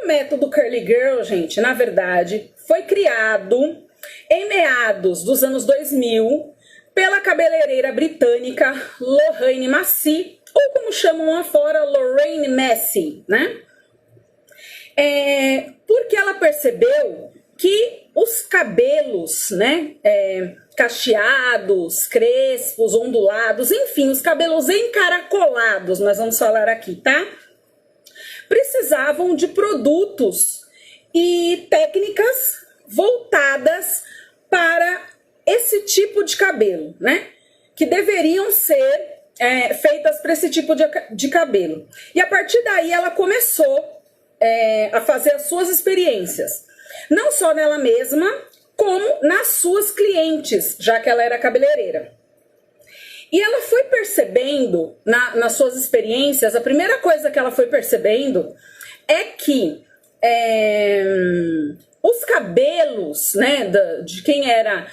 O método Curly Girl, gente, na verdade, foi criado em meados dos anos 2000 pela cabeleireira britânica Lorraine Massey, ou como chamam lá fora, Lorraine Massey, né? Porque ela percebeu que os cabelos, né, cacheados, crespos, ondulados, enfim, os cabelos encaracolados, nós vamos falar aqui, tá? Precisavam de produtos e técnicas voltadas para esse tipo de cabelo, né? Que deveriam ser feitas para esse tipo de cabelo. E a partir daí ela começou a fazer as suas experiências. Não só nela mesma, como nas suas clientes, já que ela era cabeleireira. E ela foi percebendo, nas suas experiências, a primeira coisa que ela foi percebendo é que os cabelos, né, de quem era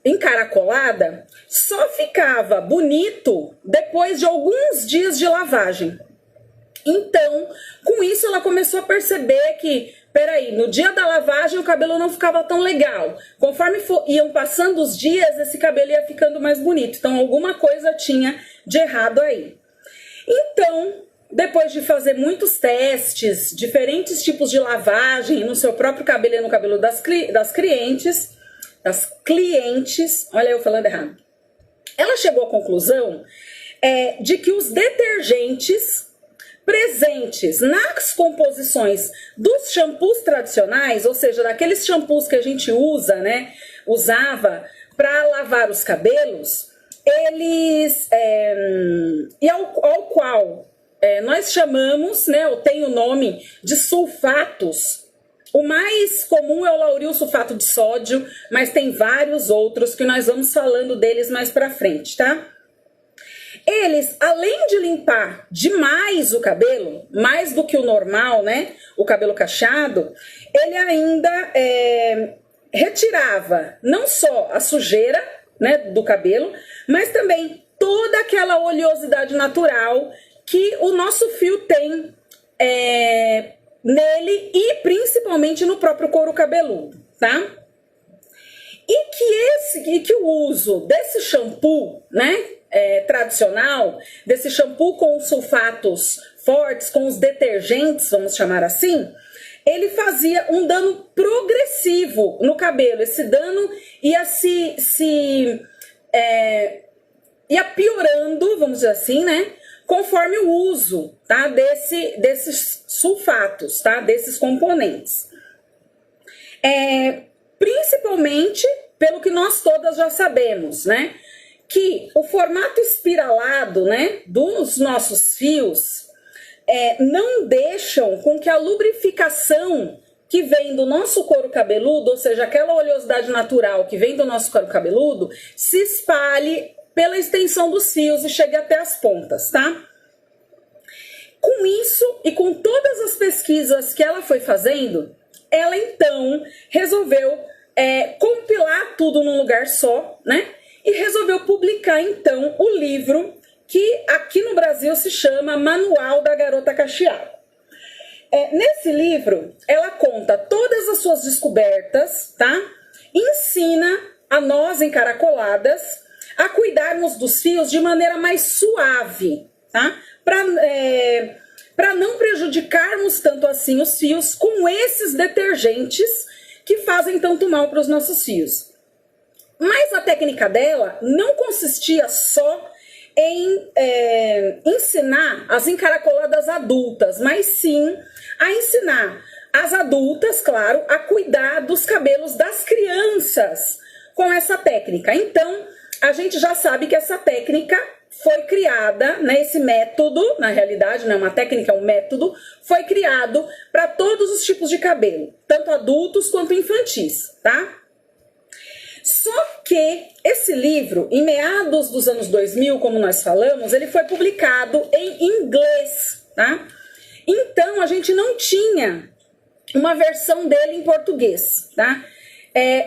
encaracolada só ficava bonito depois de alguns dias de lavagem. Então, com isso ela começou a perceber que, peraí, no dia da lavagem o cabelo não ficava tão legal. Conforme iam passando os dias, esse cabelo ia ficando mais bonito. Então, alguma coisa tinha de errado aí. Então, depois de fazer muitos testes, diferentes tipos de lavagem no seu próprio cabelo e no cabelo das clientes, olha eu falando errado, ela chegou à conclusão de que os detergentes presentes nas composições dos shampoos tradicionais, ou seja, daqueles shampoos que a gente usa, né, usava para lavar os cabelos, eles, e ao qual nós chamamos, né, ou tem o nome de sulfatos. O mais comum é o lauril sulfato de sódio, mas tem vários outros que nós vamos falando deles mais pra frente, tá? Eles, além de limpar demais o cabelo, mais do que o normal, né, o cabelo cacheado, ele ainda retirava não só a sujeira, né, do cabelo, mas também toda aquela oleosidade natural que o nosso fio tem nele e principalmente no próprio couro cabeludo, tá? E que o uso desse shampoo, né, tradicional, desse shampoo com os sulfatos fortes, com os detergentes, vamos chamar assim, ele fazia um dano progressivo no cabelo. Esse dano ia ia piorando, vamos dizer assim, né, conforme o uso, tá, desses sulfatos, tá, desses componentes. Principalmente pelo que nós todas já sabemos, né, que o formato espiralado, né, dos nossos fios não deixam com que a lubrificação que vem do nosso couro cabeludo, ou seja, aquela oleosidade natural que vem do nosso couro cabeludo, se espalhe pela extensão dos fios e chegue até as pontas, tá? Com isso e com todas as pesquisas que ela foi fazendo, ela então resolveu compilar tudo num lugar só, né? E resolveu publicar então o livro que aqui no Brasil se chama Manual da Garota Cacheada. Nesse livro, ela conta todas as suas descobertas, tá? Ensina a nós encaracoladas a cuidarmos dos fios de maneira mais suave, tá? Para não prejudicarmos tanto assim os fios com esses detergentes que fazem tanto mal para os nossos fios. Mas a técnica dela não consistia só em ensinar as encaracoladas adultas, mas sim a ensinar as adultas, claro, a cuidar dos cabelos das crianças com essa técnica. Então, a gente já sabe que essa técnica foi criada, né, esse método, na realidade não é uma técnica, é um método, foi criado para todos os tipos de cabelo, tanto adultos quanto infantis, tá? Só que esse livro, em meados dos anos 2000, como nós falamos, ele foi publicado em inglês, tá? Então, a gente não tinha uma versão dele em português, tá?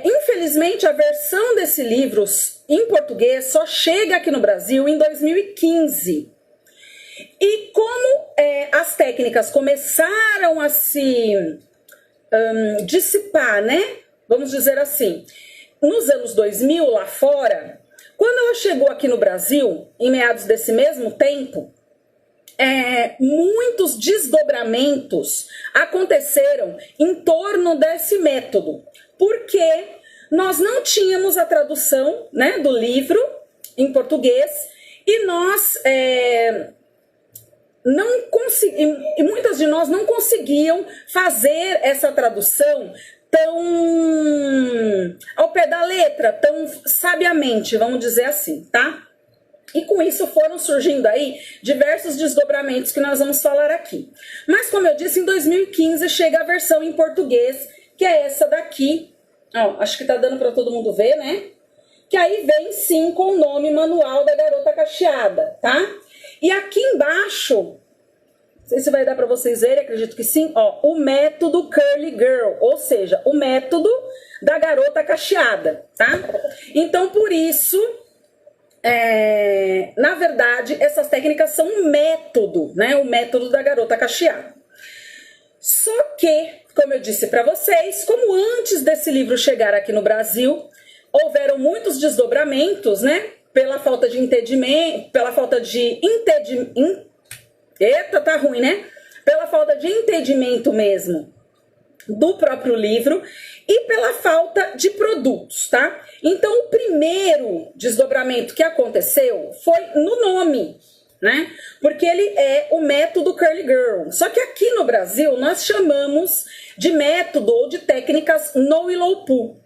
Infelizmente, a versão desse livro em português só chega aqui no Brasil em 2015. E como as técnicas começaram a se dissipar, né? Vamos dizer assim, nos anos 2000 lá fora, quando ela chegou aqui no Brasil, em meados desse mesmo tempo, muitos desdobramentos aconteceram em torno desse método, porque nós não tínhamos a tradução, né, do livro em português e nós e muitas de nós não conseguiam fazer essa tradução tão ao pé da letra, tão sabiamente, vamos dizer assim, tá? E com isso foram surgindo aí diversos desdobramentos que nós vamos falar aqui. Mas como eu disse, em 2015 chega a versão em português, que é essa daqui. Ó, acho que tá dando para todo mundo ver, né? Que aí vem sim com o nome Manual da Garota Cacheada, tá? E aqui embaixo, não sei se vai dar para vocês verem, acredito que sim, ó, o método Curly Girl, ou seja, o método da garota cacheada, tá? Então, por isso, na verdade, essas técnicas são um método, né? O método da garota cacheada. Só que, como eu disse para vocês, como antes desse livro chegar aqui no Brasil, houveram muitos desdobramentos, né? Pela falta de entendimento, pela falta de Eita, tá ruim, né? Pela falta de entendimento mesmo do próprio livro e pela falta de produtos, tá? Então, o primeiro desdobramento que aconteceu foi no nome, né? Porque ele é o método Curly Girl. Só que aqui no Brasil, nós chamamos de método ou de técnicas No Willow Poo.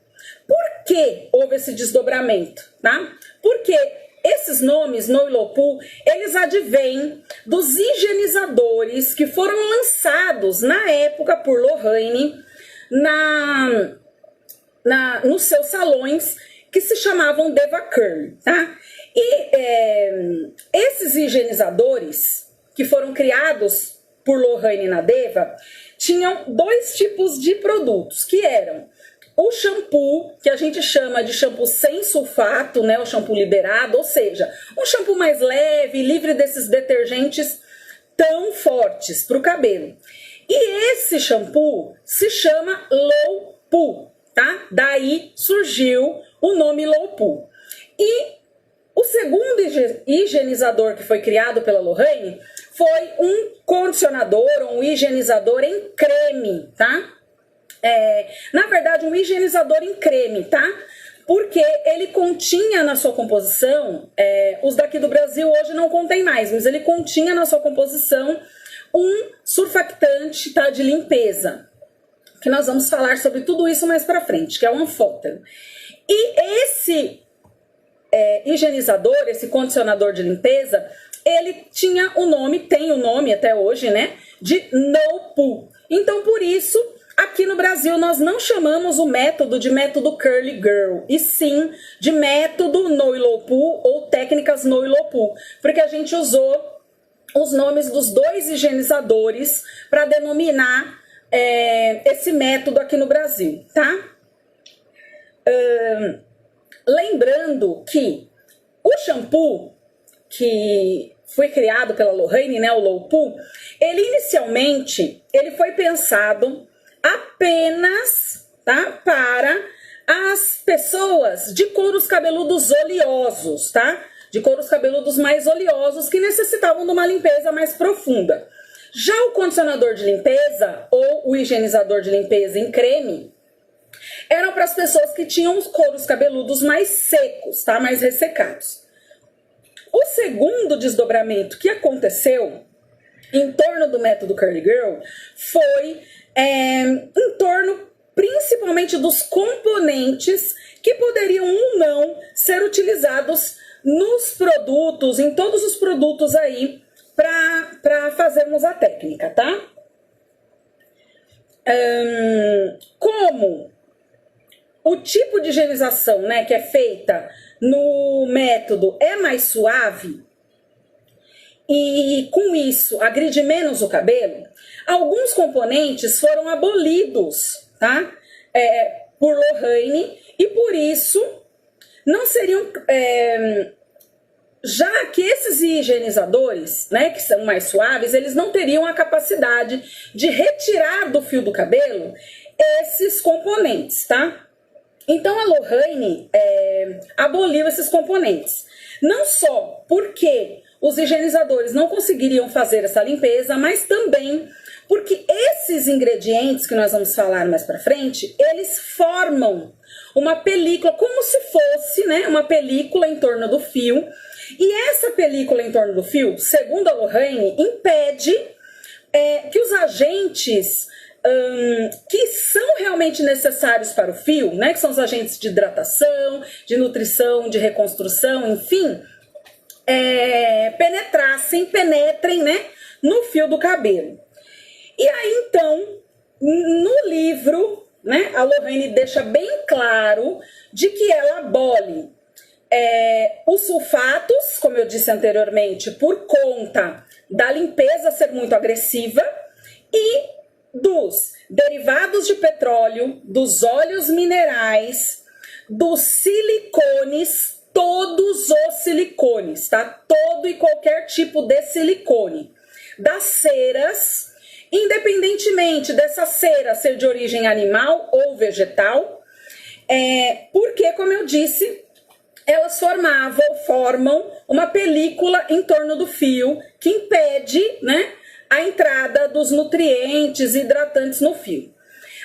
Por que houve esse desdobramento, tá? Porque esses nomes, No Willow Poo, eles advêm dos higienizadores que foram lançados na época por Lorraine nos seus salões, que se chamavam Deva Curly, tá? E esses higienizadores que foram criados por Lorraine na Deva tinham dois tipos de produtos, que eram o shampoo, que a gente chama de shampoo sem sulfato, né, o shampoo liberado, ou seja, um shampoo mais leve, livre desses detergentes tão fortes para o cabelo. E esse shampoo se chama Low Poo, tá? Daí surgiu o nome Low Poo. E o segundo higienizador que foi criado pela Lorraine foi um condicionador, um higienizador em creme, tá? Na verdade, um higienizador em creme, tá? Porque ele continha na sua composição, os daqui do Brasil hoje não contém mais, mas ele continha na sua composição um surfactante, tá, de limpeza, que nós vamos falar sobre tudo isso mais pra frente, que é o anfótero. E esse higienizador, esse condicionador de limpeza, ele tinha o nome, tem o nome até hoje, né, de No Poo. Então, por isso, aqui no Brasil, nós não chamamos o método de método Curly Girl, e sim de método No Willow Poo ou técnicas No Willow Poo, porque a gente usou os nomes dos dois higienizadores para denominar esse método aqui no Brasil, tá? Lembrando que o shampoo que foi criado pela Lorraine, né, o Low Poo, ele inicialmente foi pensado apenas, tá, para as pessoas de couros cabeludos oleosos, tá? De couros cabeludos mais oleosos que necessitavam de uma limpeza mais profunda. Já o condicionador de limpeza ou o higienizador de limpeza em creme eram para as pessoas que tinham os couros cabeludos mais secos, tá? Mais ressecados. O segundo desdobramento que aconteceu em torno do método Curly Girl foi em torno principalmente dos componentes que poderiam ou não ser utilizados nos produtos, em todos os produtos aí, para fazermos a técnica, tá? Como o tipo de higienização, né, que é feita no método é mais suave e com isso agride menos o cabelo, alguns componentes foram abolidos, tá? Por Lorraine, e por isso não seriam já que esses higienizadores, né, que são mais suaves, eles não teriam a capacidade de retirar do fio do cabelo esses componentes, tá? Então a Lorraine aboliu esses componentes. Não só porque os higienizadores não conseguiriam fazer essa limpeza, mas também porque esses ingredientes que nós vamos falar mais pra frente, eles formam uma película, como se fosse, né, uma película em torno do fio. E essa película em torno do fio, segundo a Lorraine, impede que os agentes que são realmente necessários para o fio, né, que são os agentes de hidratação, de nutrição, de reconstrução, enfim, penetrem, né, no fio do cabelo. E aí, então, no livro, né, a Lorraine deixa bem claro de que ela abole os sulfatos, como eu disse anteriormente, por conta da limpeza ser muito agressiva, e dos derivados de petróleo, dos óleos minerais, dos silicones, todos os silicones, tá? Todo e qualquer tipo de silicone. Das ceras, independentemente dessa cera ser de origem animal ou vegetal, porque, como eu disse, elas formam uma película em torno do fio que impede, né, a entrada dos nutrientes e hidratantes no fio.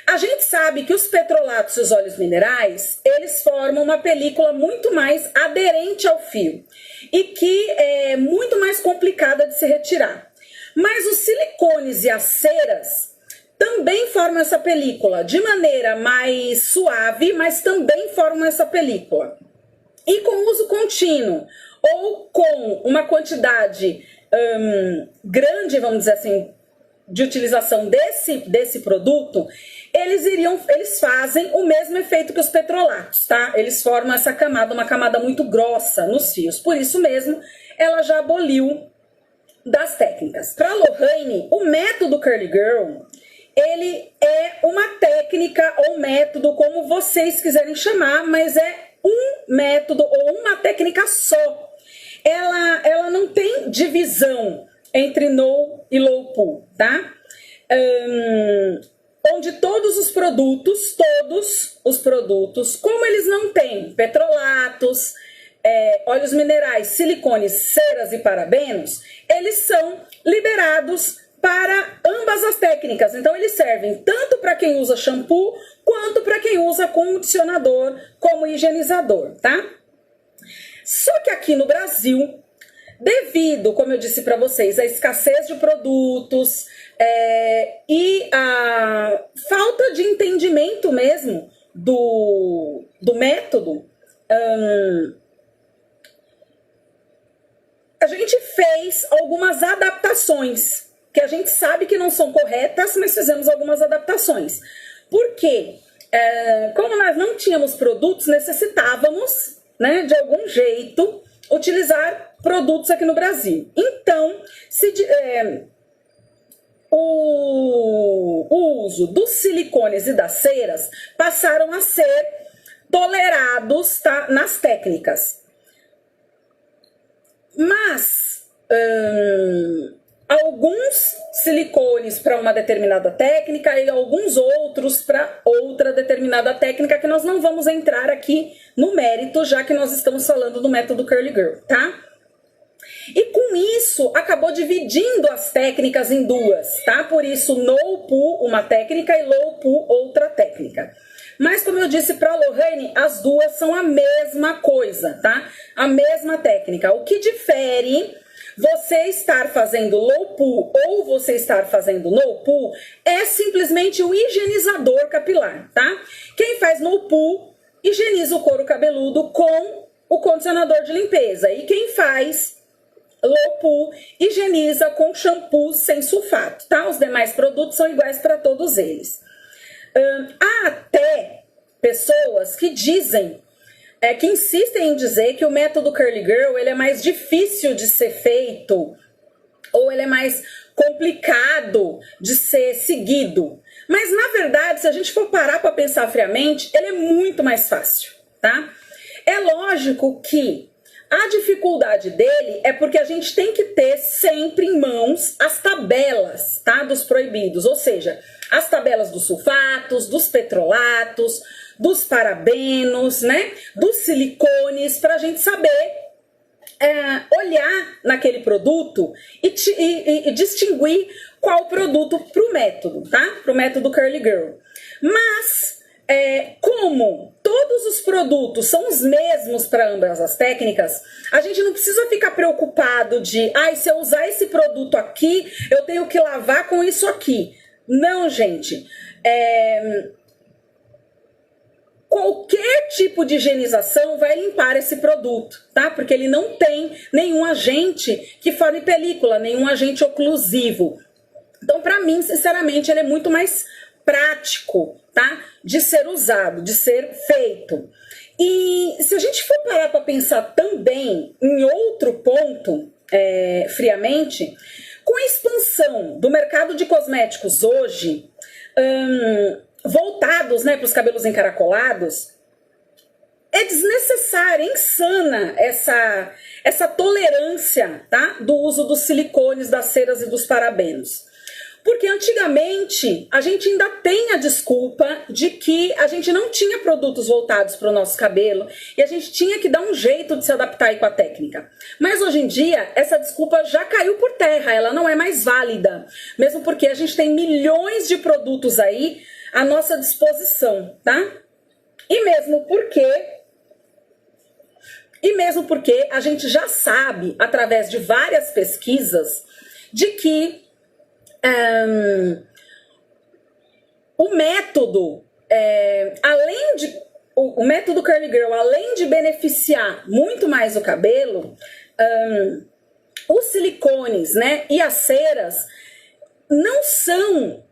A gente sabe que os petrolatos e os óleos minerais, eles formam uma película muito mais aderente ao fio e que é muito mais complicada de se retirar. Mas os silicones e as ceras também formam essa película de maneira mais suave, mas também formam essa película. E com uso contínuo ou com uma quantidade grande, vamos dizer assim, de utilização desse produto, eles fazem o mesmo efeito que os petrolatos, tá? Eles formam essa camada, uma camada muito grossa nos fios. Por isso mesmo, ela já aboliu das técnicas. Para Lorraine, o método Curly Girl, ele é uma técnica ou método, como vocês quiserem chamar, mas é um método ou uma técnica só. Ela não tem divisão entre no e low pool, tá? Onde todos os produtos, como eles não têm petrolatos, óleos minerais, silicones, ceras e parabenos, eles são liberados para ambas as técnicas. Então, eles servem tanto para quem usa shampoo, quanto para quem usa condicionador como higienizador, tá? Só que aqui no Brasil, devido, como eu disse para vocês, à escassez de produtos e a falta de entendimento mesmo do método, a gente fez algumas adaptações, que a gente sabe que não são corretas, mas fizemos algumas adaptações. Por quê? Como nós não tínhamos produtos, necessitávamos, né, de algum jeito, utilizar produtos aqui no Brasil. Então, o uso dos silicones e das ceras passaram a ser tolerados, tá, nas técnicas. Mas alguns silicones para uma determinada técnica e alguns outros para outra determinada técnica, que nós não vamos entrar aqui no mérito, já que nós estamos falando do método Curly Girl, tá? E com isso, acabou dividindo as técnicas em duas, tá? Por isso, no pool, uma técnica, e low pool, outra técnica. Mas, como eu disse para a Lorraine, as duas são a mesma coisa, tá? A mesma técnica. O que difere você estar fazendo low pool ou você estar fazendo no pool é simplesmente o higienizador capilar, tá? Quem faz no pool higieniza o couro cabeludo com o condicionador de limpeza. E quem faz low pool higieniza com shampoo sem sulfato, tá? Os demais produtos são iguais para todos eles. Há até pessoas que dizem, que insistem em dizer que o método Curly Girl ele é mais difícil de ser feito, ou ele é mais complicado de ser seguido. Mas, na verdade, se a gente for parar para pensar friamente, ele é muito mais fácil, tá? É lógico que A dificuldade dele é porque a gente tem que ter sempre em mãos as tabelas, tá, dos proibidos, ou seja, as tabelas dos sulfatos, dos petrolatos, dos parabenos, né, dos silicones, para a gente saber olhar naquele produto e distinguir qual produto para o método, tá? Para o método Curly Girl. Mas, como todos os produtos são os mesmos para ambas as técnicas, a gente não precisa ficar preocupado de, se eu usar esse produto aqui, eu tenho que lavar com isso aqui. Não, gente. Qualquer tipo de higienização vai limpar esse produto, tá? Porque ele não tem nenhum agente que forme película, nenhum agente oclusivo. Então, para mim, sinceramente, ele é muito mais prático, tá? De ser usado, de ser feito. E se a gente for parar para pensar também em outro ponto, friamente, com a expansão do mercado de cosméticos hoje, voltados, né, para os cabelos encaracolados, é desnecessária, é insana essa tolerância, tá, do uso dos silicones, das ceras e dos parabenos. Porque antigamente a gente ainda tem a desculpa de que a gente não tinha produtos voltados para o nosso cabelo e a gente tinha que dar um jeito de se adaptar aí com a técnica. Mas hoje em dia essa desculpa já caiu por terra, ela não é mais válida. Mesmo porque a gente tem milhões de produtos aí à nossa disposição, tá? E mesmo porque a gente já sabe, através de várias pesquisas, de que o método, o método Curly Girl, além de beneficiar muito mais o cabelo, os silicones, né, e as ceras não são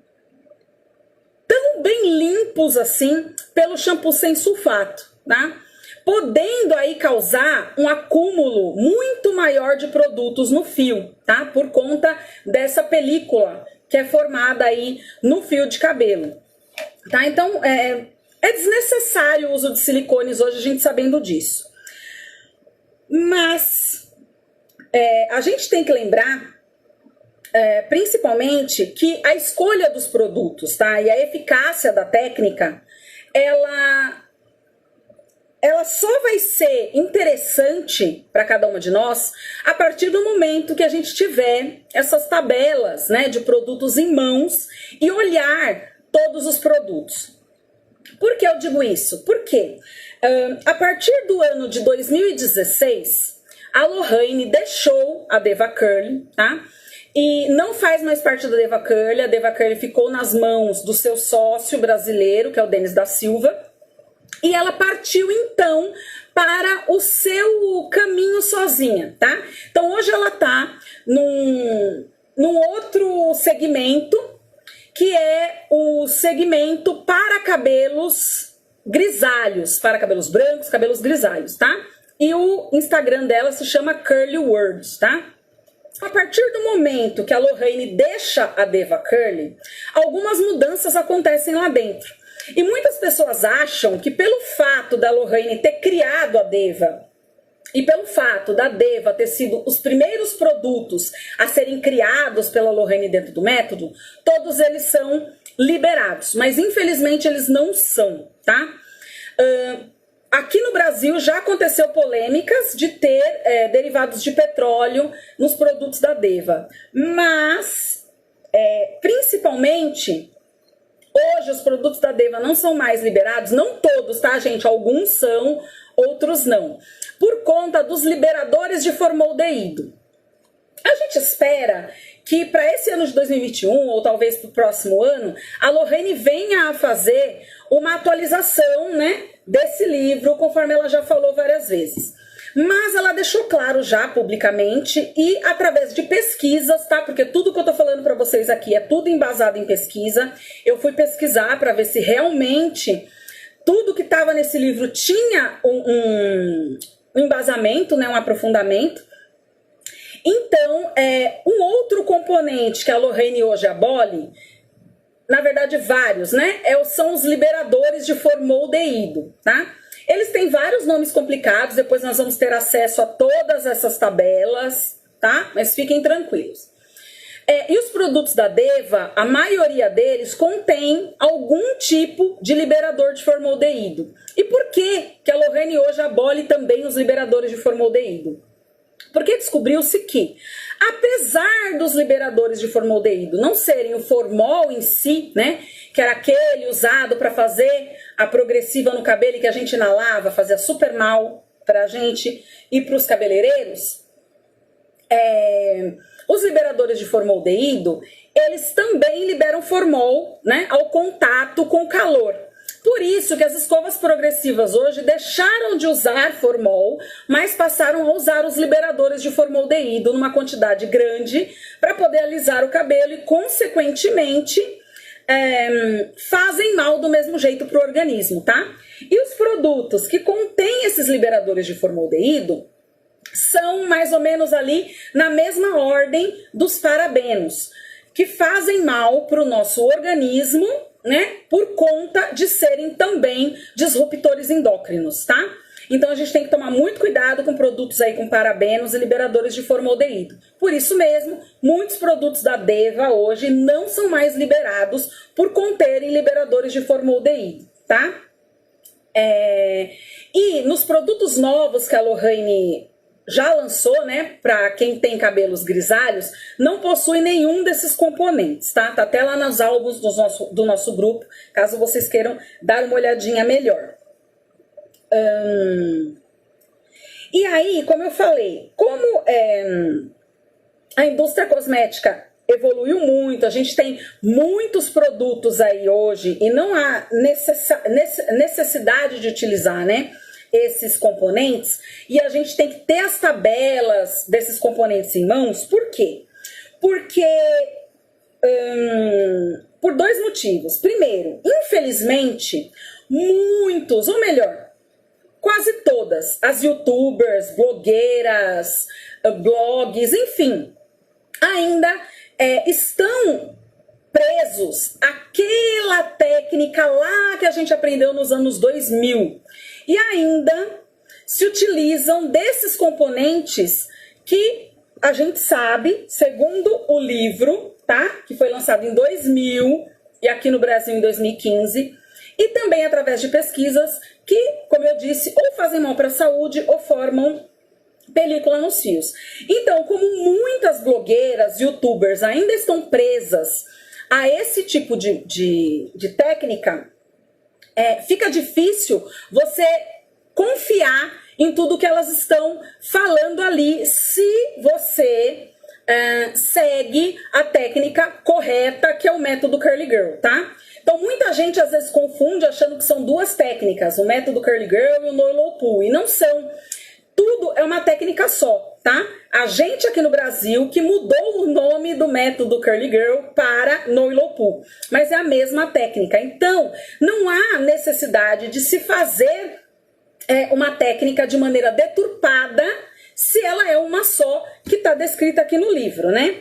tão bem limpos assim pelo shampoo sem sulfato, tá? Podendo aí causar um acúmulo muito maior de produtos no fio, tá? Por conta dessa película que é formada aí no fio de cabelo, tá? Então, é desnecessário o uso de silicones hoje, a gente sabendo disso. Mas, a gente tem que lembrar, principalmente, que a escolha dos produtos, tá? E a eficácia da técnica, ela só vai ser interessante para cada uma de nós a partir do momento que a gente tiver essas tabelas, né, de produtos em mãos e olhar todos os produtos. Por que eu digo isso? Porque a partir do ano de 2016, a Lorraine deixou a DevaCurly, tá? E não faz mais parte da DevaCurly, a DevaCurly ficou nas mãos do seu sócio brasileiro, que é o Denis da Silva, e ela partiu, então, para o seu caminho sozinha, tá? Então, hoje ela tá num outro segmento, que é o segmento para cabelos grisalhos, para cabelos brancos, cabelos grisalhos, tá? E o Instagram dela se chama Curly Words, tá? A partir do momento que a Lorraine deixa a DevaCurly, algumas mudanças acontecem lá dentro. E muitas pessoas acham que pelo fato da Lorraine ter criado a Deva e pelo fato da Deva ter sido os primeiros produtos a serem criados pela Lorraine dentro do método, todos eles são liberados. Mas infelizmente eles não são, tá? Aqui no Brasil já aconteceu polêmicas de ter derivados de petróleo nos produtos da Deva. Mas, principalmente, hoje os produtos da Deva não são mais liberados, não todos, tá, gente? Alguns são, outros não. Por conta dos liberadores de formaldeído. A gente espera que para esse ano de 2021, ou talvez para o próximo ano, a Lorraine venha a fazer uma atualização, né, desse livro, conforme ela já falou várias vezes. Mas ela deixou claro já publicamente e através de pesquisas, tá? Porque tudo que eu tô falando para vocês aqui é tudo embasado em pesquisa. Eu fui pesquisar para ver se realmente tudo que estava nesse livro tinha um embasamento, né? Um aprofundamento. Então, um outro componente que a Lorraine hoje abole, na verdade vários, né? São os liberadores de formaldeído, tá? Eles têm vários nomes complicados, depois nós vamos ter acesso a todas essas tabelas, tá? Mas fiquem tranquilos. E os produtos da Deva, a maioria deles contém algum tipo de liberador de formaldeído. E por que a Lorraine hoje abole também os liberadores de formaldeído? Porque descobriu-se que, apesar dos liberadores de formaldeído não serem o formol em si, né, que era aquele usado para fazer a progressiva no cabelo e que a gente inalava, fazia super mal para a gente e para os cabeleireiros, os liberadores de formaldeído, eles também liberam formol, né, ao contato com calor. Por isso que as escovas progressivas hoje deixaram de usar formol, mas passaram a usar os liberadores de formaldeído numa quantidade grande para poder alisar o cabelo e, consequentemente, fazem mal do mesmo jeito para o organismo, tá? E os produtos que contêm esses liberadores de formaldeído são mais ou menos ali na mesma ordem dos parabenos, que fazem mal para o nosso organismo, né, por conta de serem também disruptores endócrinos, tá? Então a gente tem que tomar muito cuidado com produtos aí com parabenos e liberadores de formaldeído. Por isso mesmo, muitos produtos da Deva hoje não são mais liberados por conterem liberadores de formaldeído, tá? E nos produtos novos que a Lorraine já lançou, né, para quem tem cabelos grisalhos, não possui nenhum desses componentes, tá? Tá até lá nos álbuns do nosso grupo, caso vocês queiram dar uma olhadinha melhor. E aí, como eu falei, como a indústria cosmética evoluiu muito, a gente tem muitos produtos aí hoje e não há necessidade de utilizar, né, esses componentes, e a gente tem que ter as tabelas desses componentes em mãos. Por quê? Porque por dois motivos. Primeiro, infelizmente, muitos, ou melhor, quase todas as youtubers, blogueiras, blogs, enfim, ainda estão presos àquela técnica lá que a gente aprendeu nos anos 2000 e ainda se utilizam desses componentes que a gente sabe, segundo o livro, tá? Que foi lançado em 2000 e aqui no Brasil em 2015, e também através de pesquisas que, como eu disse, ou fazem mal para a saúde ou formam película nos fios. Então, como muitas blogueiras, youtubers ainda estão presas a esse tipo de técnica, fica difícil você confiar em tudo que elas estão falando ali, se você segue a técnica correta, que é o método Curly Girl, tá? Então, muita gente às vezes confunde achando que são duas técnicas, o método Curly Girl e o No Low Pull, e não são. Tudo é uma técnica só, tá? A gente aqui no Brasil que mudou o nome do método Curly Girl para No Low Pull, mas é a mesma técnica. Então, não há necessidade de se fazer uma técnica de maneira deturpada se ela é uma só que está descrita aqui no livro, né?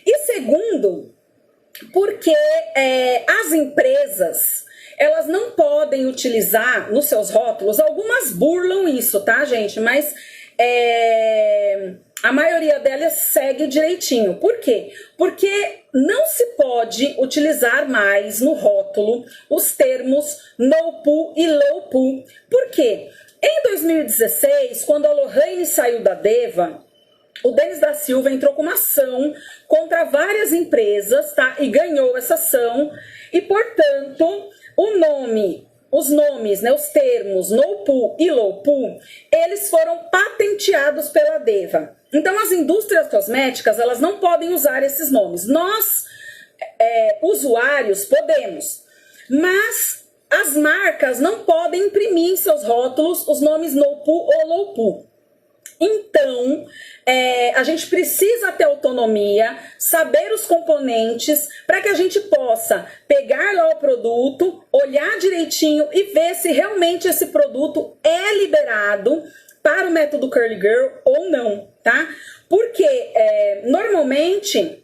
E segundo, porque as empresas, elas não podem utilizar nos seus rótulos, algumas burlam isso, tá, gente? Mas a maioria delas segue direitinho. Por quê? Porque não se pode utilizar mais no rótulo os termos no pull e low pull. Por quê? Em 2016, quando a Lorraine saiu da Deva, o Denis da Silva entrou com uma ação contra várias empresas, tá? E ganhou essa ação. E, portanto, os nomes, né, os termos no pull e low pull, eles foram patenteados pela Deva. Então, as indústrias cosméticas, elas não podem usar esses nomes. Nós, usuários, podemos, mas as marcas não podem imprimir em seus rótulos os nomes no pull ou low pull. Então, a gente precisa ter autonomia, saber os componentes, para que a gente possa pegar lá o produto, olhar direitinho e ver se realmente esse produto é liberado para o método Curly Girl ou não, tá? Porque, normalmente,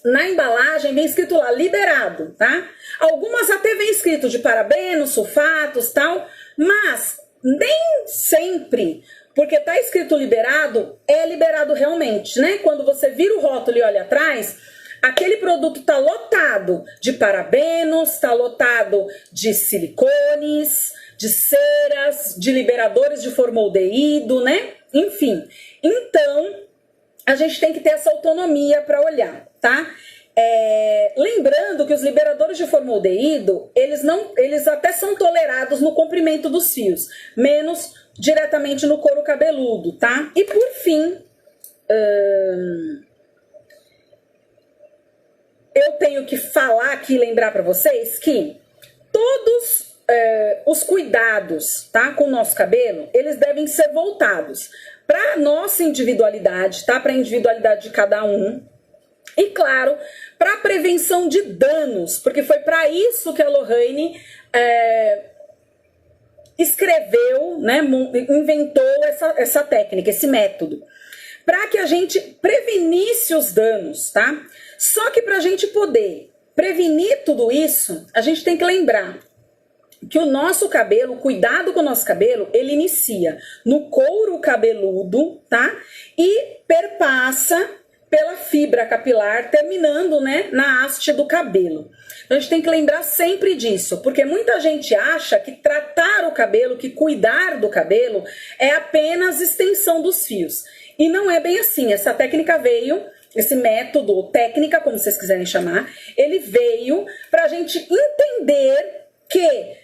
na embalagem vem escrito lá, liberado, tá? Algumas até vem escrito de parabenos, sulfatos, tal, mas nem sempre, porque tá escrito liberado, é liberado realmente, né? Quando você vira o rótulo e olha atrás, aquele produto tá lotado de parabenos, tá lotado de silicones, de ceras, de liberadores de formaldeído, né? Enfim, então a gente tem que ter essa autonomia para olhar, tá? Lembrando que os liberadores de formaldeído, eles até são tolerados no comprimento dos fios, menos diretamente no couro cabeludo, tá? E por fim, eu tenho que falar aqui, lembrar para vocês que todos os cuidados, tá, com o nosso cabelo, eles devem ser voltados para nossa individualidade, tá? Para a individualidade de cada um. E claro, para a prevenção de danos, porque foi para isso que a Lorraine escreveu, né, inventou essa técnica, esse método, para que a gente prevenisse os danos, tá? Só que para a gente poder prevenir tudo isso, a gente tem que lembrar que o nosso cabelo, o cuidado com o nosso cabelo, ele inicia no couro cabeludo, tá? E perpassa pela fibra capilar, terminando, né, na haste do cabelo. Então a gente tem que lembrar sempre disso, porque muita gente acha que tratar o cabelo, que cuidar do cabelo, é apenas extensão dos fios. E não é bem assim. Essa técnica veio, esse método, ou técnica, como vocês quiserem chamar, ele veio para a gente entender que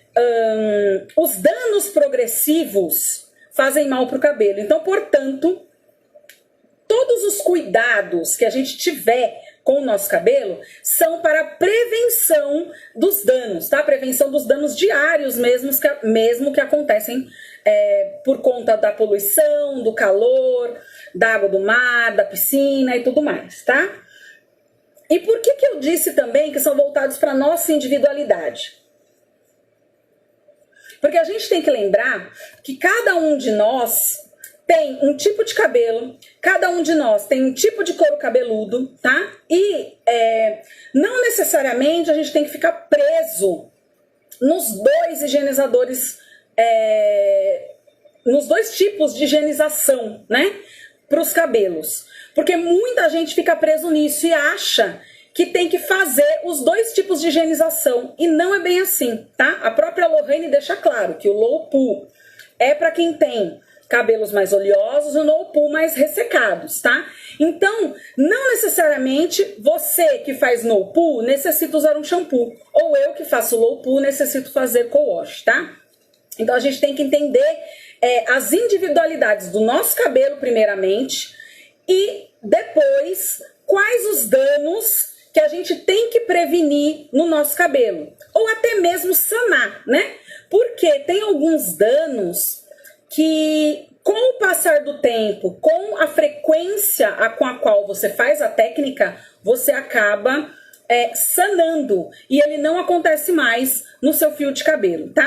os danos progressivos fazem mal para o cabelo. Então, portanto, todos os cuidados que a gente tiver com o nosso cabelo são para prevenção dos danos, tá? Prevenção dos danos diários mesmo que acontecem por conta da poluição, do calor, da água do mar, da piscina e tudo mais, tá? E por que eu disse também que são voltados para a nossa individualidade? Porque a gente tem que lembrar que cada um de nós tem um tipo de cabelo, cada um de nós tem um tipo de couro cabeludo, tá? E não necessariamente a gente tem que ficar preso nos dois higienizadores, nos dois tipos de higienização, né? Para os cabelos. Porque muita gente fica preso nisso e acha que tem que fazer os dois tipos de higienização. E não é bem assim, tá? A própria Lorraine deixa claro que o low poo é para quem tem cabelos mais oleosos e o no poo mais ressecados, tá? Então, não necessariamente você que faz no poo necessita usar um shampoo, ou eu que faço low poo necessito fazer co-wash, tá? Então, a gente tem que entender as individualidades do nosso cabelo, primeiramente, e depois, quais os danos que a gente tem que prevenir no nosso cabelo, ou até mesmo sanar, né? Porque tem alguns danos que, com o passar do tempo, com a frequência com a qual você faz a técnica, você acaba sanando, e ele não acontece mais no seu fio de cabelo, tá?